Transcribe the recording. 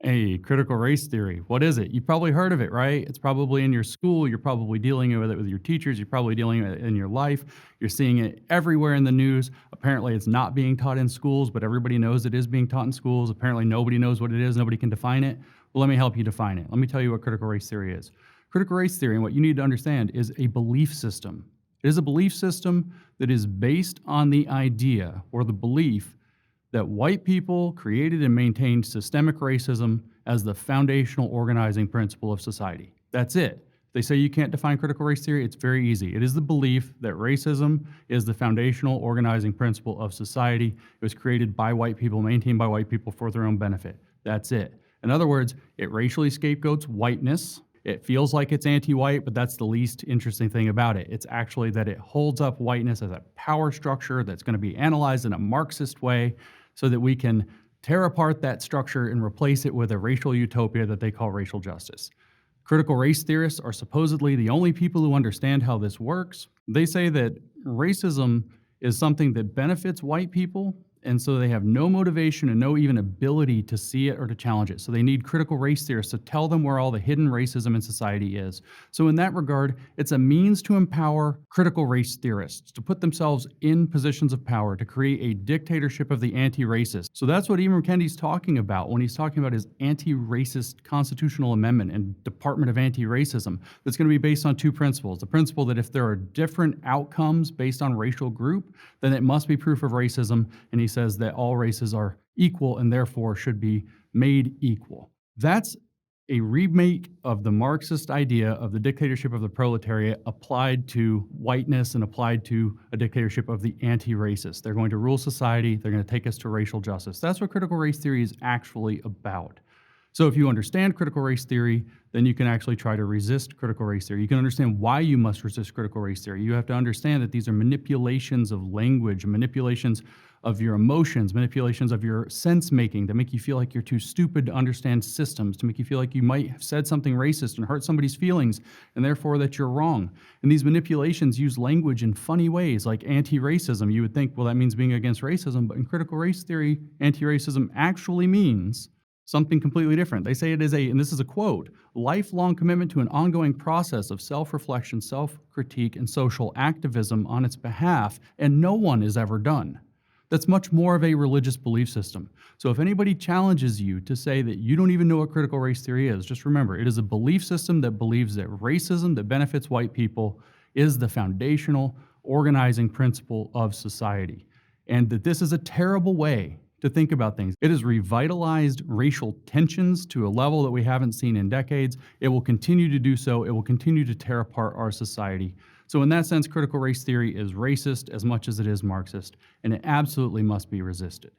Hey, critical race theory. What is it? You've probably heard of it, right? It's probably in your school. You're probably dealing with it with your teachers. You're probably dealing with it in your life. You're seeing it everywhere in the news. Apparently, it's not being taught in schools, but everybody knows it is being taught in schools. Apparently, nobody knows what it is. Nobody can define it. Well, let me help you define it. Let me tell you what critical race theory is. Critical race theory, and what you need to understand, is a belief system. It is a belief system that is based on the idea or the belief that white people created and maintained systemic racism as the foundational organizing principle of society. That's it. They say you can't define critical race theory. It's very easy. It is the belief that racism is the foundational organizing principle of society. It was created by white people, maintained by white people for their own benefit. That's it. In other words, it racially scapegoats whiteness. It feels like it's anti-white, but that's the least interesting thing about it. It's actually that it holds up whiteness as a power structure that's going to be analyzed in a Marxist way so that we can tear apart that structure and replace it with a racial utopia that they call racial justice. Critical race theorists are supposedly the only people who understand how this works. They say that racism is something that benefits white people, and so they have no motivation and no even ability to see it or to challenge it. So they need critical race theorists to tell them where all the hidden racism in society is. So in that regard, it's a means to empower critical race theorists to put themselves in positions of power to create a dictatorship of the anti-racist. So that's what Ibram Kendi's talking about when he's talking about his anti-racist constitutional amendment and Department of Anti-Racism that's going to be based on two principles. The principle that if there are different outcomes based on racial group, then it must be proof of racism, and he says that all races are equal and therefore should be made equal. That's a remake of the Marxist idea of the dictatorship of the proletariat applied to whiteness and applied to a dictatorship of the anti-racist. They're going to rule society. They're going to take us to racial justice. That's what critical race theory is actually about. So if you understand critical race theory, then you can actually try to resist critical race theory. You can understand why you must resist critical race theory. You have to understand that these are manipulations of language, manipulations of your emotions, manipulations of your sense making to make you feel like you're too stupid to understand systems, to make you feel like you might have said something racist and hurt somebody's feelings, and therefore that you're wrong. And these manipulations use language in funny ways, like anti-racism. You would think, well, that means being against racism, but in critical race theory, anti-racism actually means something completely different. They say it is and this is a quote, lifelong commitment to an ongoing process of self-reflection, self-critique, and social activism on its behalf, and no one is ever done. That's much more of a religious belief system. So if anybody challenges you to say that you don't even know what critical race theory is, just remember, it is a belief system that believes that racism that benefits white people is the foundational organizing principle of society, and that this is a terrible way to think about things. It has revitalized racial tensions to a level that we haven't seen in decades. It will continue to do so. It will continue to tear apart our society. So in that sense, critical race theory is racist as much as it is Marxist, and it absolutely must be resisted.